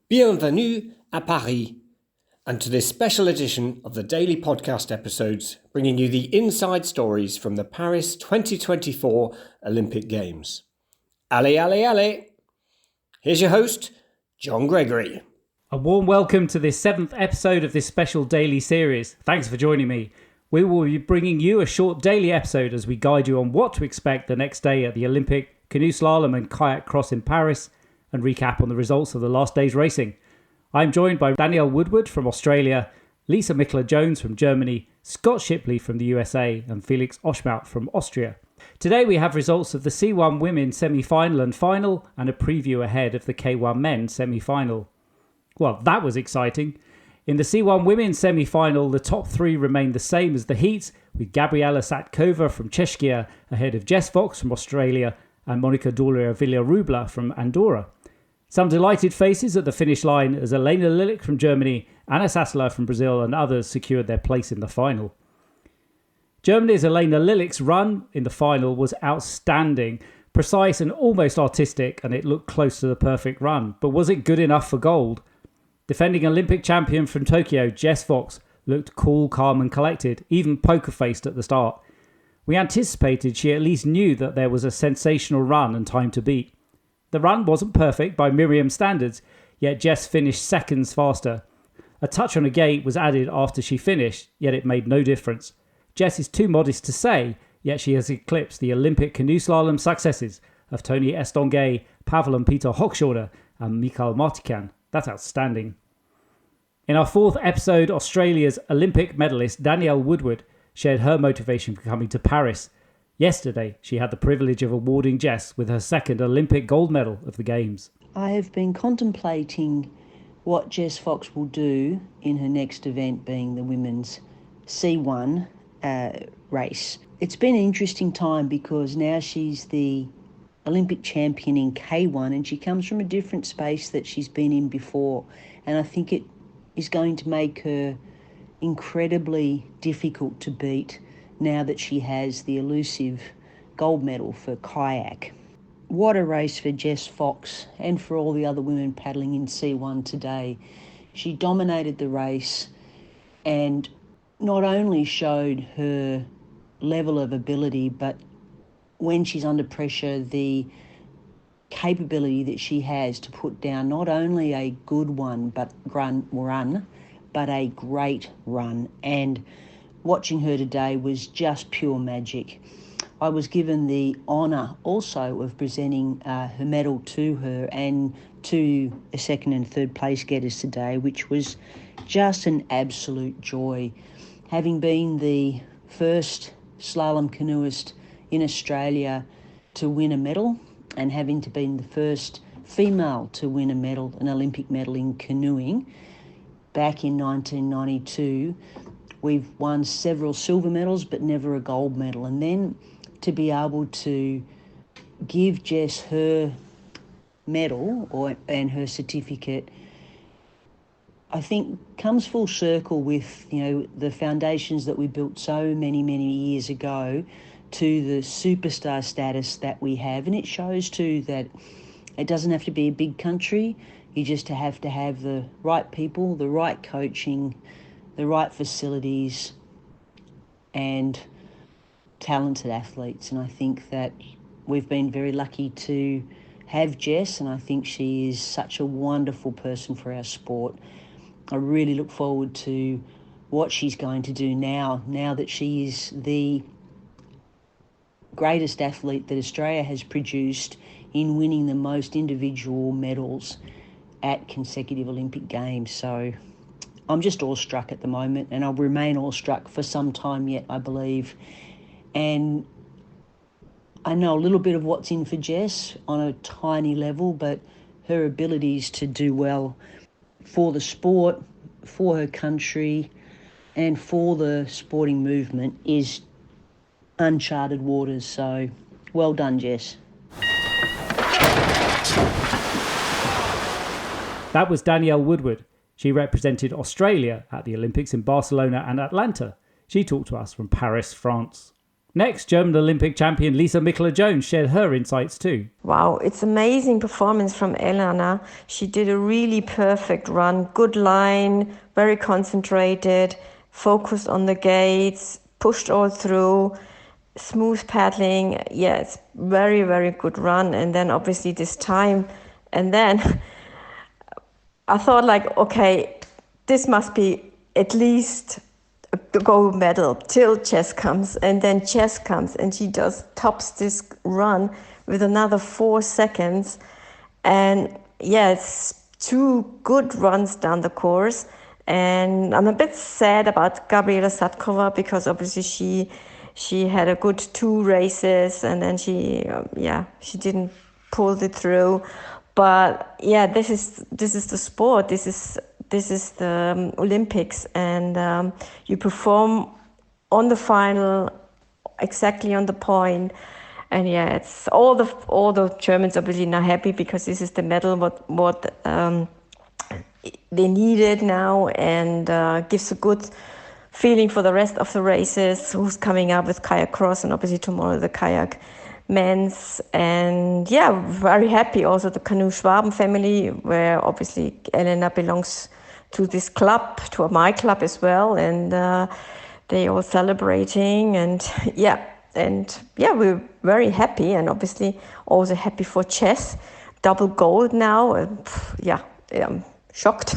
Bienvenue à Paris, and to this special edition of the daily podcast episodes bringing you the inside stories from the Paris 2024 Olympic Games. Allez, allez, allez! Here's your host, John Gregory. A warm welcome to this 7th episode of this special daily series. Thanks for joining me. We will be bringing you a short daily episode as we guide you on what to expect the next day at the Olympic canoe slalom and kayak cross in Paris and recap on the results of the last day's racing. I'm joined by Danielle Woodward from Australia, Lisa Micheler-Jones from Germany, Scott Shipley from the USA and Felix Oschmautz from Austria. Today we have results of the C1 Women's Semifinal and Final and a preview ahead of the K1 Men's Semifinal. Well, that was exciting. In the C1 Women's Semi-Final, the top three remained the same as the heats, with Gabriela Satkova from Czechia ahead of Jess Fox from Australia and Monica Dolia Villarubla from Andorra. Some delighted faces at the finish line as Elena Lilich from Germany, Anna Sassler from Brazil and others secured their place in the final. Germany's Elena Lilich's run in the final was outstanding, precise and almost artistic, and it looked close to the perfect run. But was it good enough for gold? Defending Olympic champion from Tokyo, Jess Fox looked cool, calm and collected, even poker-faced at the start. We anticipated she at least knew that there was a sensational run and time to beat. The run wasn't perfect by Miriam standards, yet Jess finished seconds faster. A touch on a gate was added after she finished, yet it made no difference. Jess is too modest to say, yet she has eclipsed the Olympic canoe slalom successes of Tony Estanguet, Pavel and Peter Hochschorder and Mikael Martikan. That's outstanding. In our 4th episode, Australia's Olympic medalist Danielle Woodward shared her motivation for coming to Paris. Yesterday, she had the privilege of awarding Jess with her second Olympic gold medal of the Games. I have been contemplating what Jess Fox will do in her next event, being the women's C1 race. It's been an interesting time because now she's the Olympic champion in K1 and she comes from a different space that she's been in before, and I think it is going to make her incredibly difficult to beat now that she has the elusive gold medal for kayak. What a race for Jess Fox and for all the other women paddling in C1 today. She dominated the race and not only showed her level of ability, but when she's under pressure, the capability that she has to put down not only a good one but run, but a great run. And watching her today was just pure magic. I was given the honour also of presenting her medal to her and to a second and third place getters today, which was just an absolute joy. Having been the first slalom canoeist in Australia to win a medal and having to be the first female to win a medal, an Olympic medal in canoeing back in 1992. We've won several silver medals but never a gold medal. And then to be able to give Jess her medal and her certificate, I think comes full circle with, the foundations that we built so many years ago to the superstar status that we have. And it shows too that it doesn't have to be a big country. You just have to have the right people, the right coaching, the right facilities and talented athletes. And I think that we've been very lucky to have Jess, and I think she is such a wonderful person for our sport. I really look forward to what she's going to do now that she is the greatest athlete that Australia has produced in winning the most individual medals at consecutive Olympic Games. So I'm just awestruck at the moment, and I'll remain awestruck for some time yet, I believe. And I know a little bit of what's in for Jess on a tiny level, but her abilities to do well for the sport, for her country, and for the sporting movement is uncharted waters. So well done, Jess. That was Danielle Woodward. She represented Australia at the Olympics in Barcelona and Atlanta. She talked to us from Paris, France. Next, German Olympic champion Lisa Micheler-Jones shared her insights too. Wow, it's amazing performance from Elena. She did a really perfect run, good line, very concentrated, focused on the gates, pushed all through, smooth paddling. Yeah, it's very, very good run. And then obviously this time, and then I thought like, okay, this must be at least the gold medal till Jess comes, and then Jess comes and she just tops this run with another 4 seconds. And yeah, it's 2 good runs down the course. And I'm a bit sad about Gabriela Satkova because obviously she had a good 2 races and then she didn't pull it through. But yeah, this is the sport. This is the Olympics, and you perform on the final exactly on the point. And yeah, it's all the Germans obviously now happy because this is the medal what they needed now, and gives a good feeling for the rest of the races. Who's coming up with kayak cross, and obviously tomorrow the kayak men's. And yeah, very happy also the canoe Schwaben family, where obviously Elena belongs to this club, to my club as well, and they all celebrating, and we're very happy, and obviously also happy for Chess, double gold now. I'm shocked,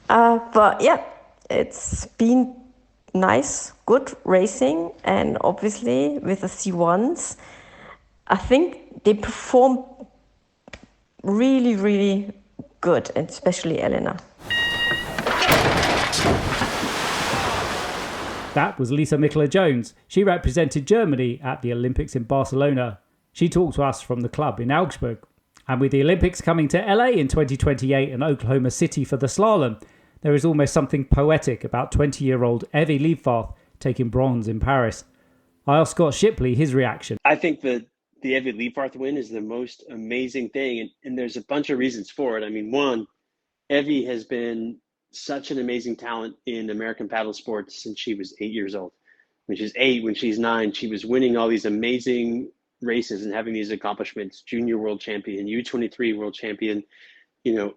but yeah, it's been nice, good racing, and obviously with the C1s, I think they perform really, really good, and especially Elena. That was Lisa Micheler-Jones. She represented Germany at the Olympics in Barcelona. She talked to us from the club in Augsburg. And with the Olympics coming to LA in 2028 and Oklahoma City for the slalom, there is almost something poetic about 20-year-old Evie Liebfarth taking bronze in Paris. I asked Scott Shipley his reaction. I think the Evie Liebfarth win is the most amazing thing, and there's a bunch of reasons for it. I mean, one, Evie has been such an amazing talent in American paddle sports since she was 8 years old. When she's 8, when she's 9, she was winning all these amazing races and having these accomplishments, junior world champion, U23 world champion,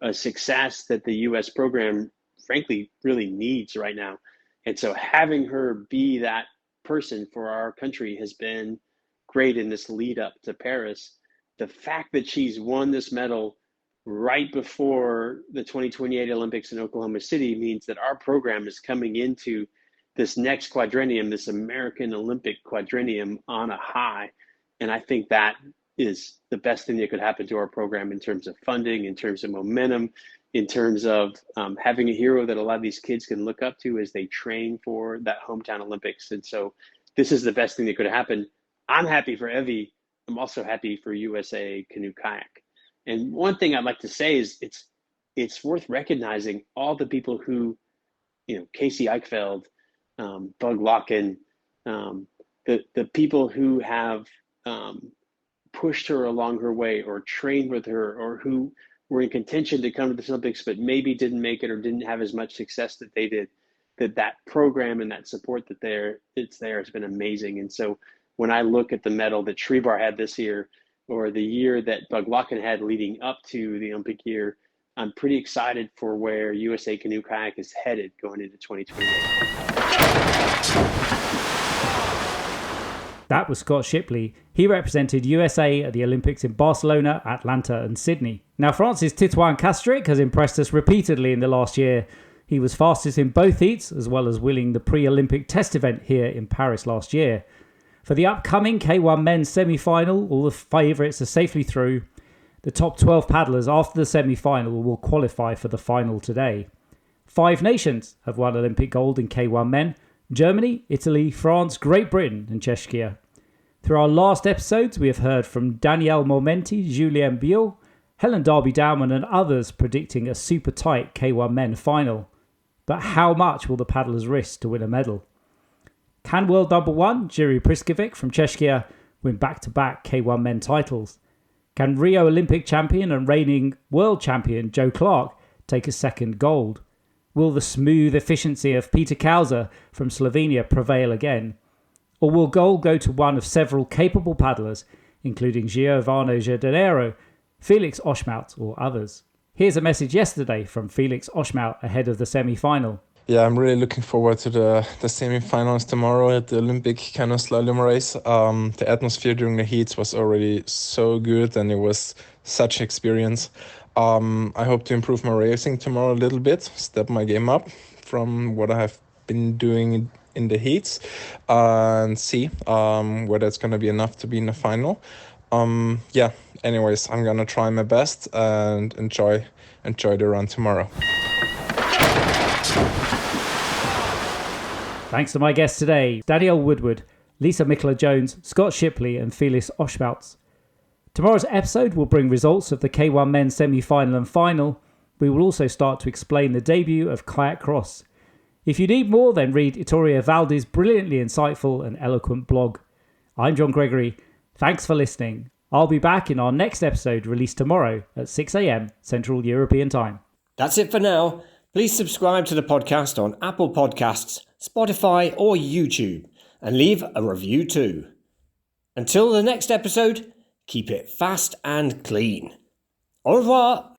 a success that the US program, frankly, really needs right now. And so having her be that person for our country has been great in this lead up to Paris. The fact that she's won this medal right before the 2028 Olympics in Oklahoma City means that our program is coming into this next quadrennium, this American Olympic quadrennium, on a high. And I think that is the best thing that could happen to our program in terms of funding, in terms of momentum, in terms of having a hero that a lot of these kids can look up to as they train for that hometown Olympics. And so this is the best thing that could happen. I'm happy for Evie. I'm also happy for USA Canoe Kayak. And one thing I'd like to say is it's worth recognizing all the people who, Casey Eichfeld, Bug Locken, the people who have pushed her along her way or trained with her, or who were in contention to come to the Olympics but maybe didn't make it or didn't have as much success that they did, that program and that support it's there has been amazing. And so when I look at the medal that Shribar had this year, or the year that Bug Locken had leading up to the Olympic year, I'm pretty excited for where USA Canoe Kayak is headed going into 2028. That was Scott Shipley. He represented USA at the Olympics in Barcelona, Atlanta and Sydney. Now, France's Titouan Castries has impressed us repeatedly in the last year. He was fastest in both heats, as well as winning the pre-Olympic test event here in Paris last year. For the upcoming K1 Men's Semifinal, all the favourites are safely through. The top 12 paddlers after the semi-final will qualify for the final today. 5 nations have won Olympic gold in K1 Men: Germany, Italy, France, Great Britain and Czechia. Through our last episodes, we have heard from Danielle Momenti, Julien Biot, Helen Darby-Dowman and others predicting a super tight K1 Men final. But how much will the paddlers risk to win a medal? Can world number 1, Jiří Priskovic from Czechia, win back-to-back K1 Men titles? Can Rio Olympic champion and reigning world champion Joe Clark take a second gold? Will the smooth efficiency of Peter Kauser from Slovenia prevail again? Or will gold go to one of several capable paddlers, including Giovanni Giardinero, Felix Oschmautz or others? Here's a message yesterday from Felix Oschmautz ahead of the semi-final. Yeah, I'm really looking forward to the semi-finals tomorrow at the Olympic canoe slalom race. The atmosphere during the heats was already so good and it was such an experience. I hope to improve my racing tomorrow a little bit, step my game up from what I have been doing in the heats and see whether it's going to be enough to be in the final. Anyways, I'm going to try my best and enjoy the run tomorrow. Thanks to my guests today, Danielle Woodward, Lisa Micheler-Jones, Scott Shipley and Felix Oschmautz. Tomorrow's episode will bring results of the K1 men's semi-final and final. We will also start to explain the debut of kayak cross. If you need more, then read Itoria Valdi's brilliantly insightful and eloquent blog. I'm John Gregory. Thanks for listening. I'll be back in our next episode released tomorrow at 6 a.m. Central European Time. That's it for now. Please subscribe to the podcast on Apple Podcasts, Spotify or YouTube and leave a review too. Until the next episode, keep it fast and clean. Au revoir.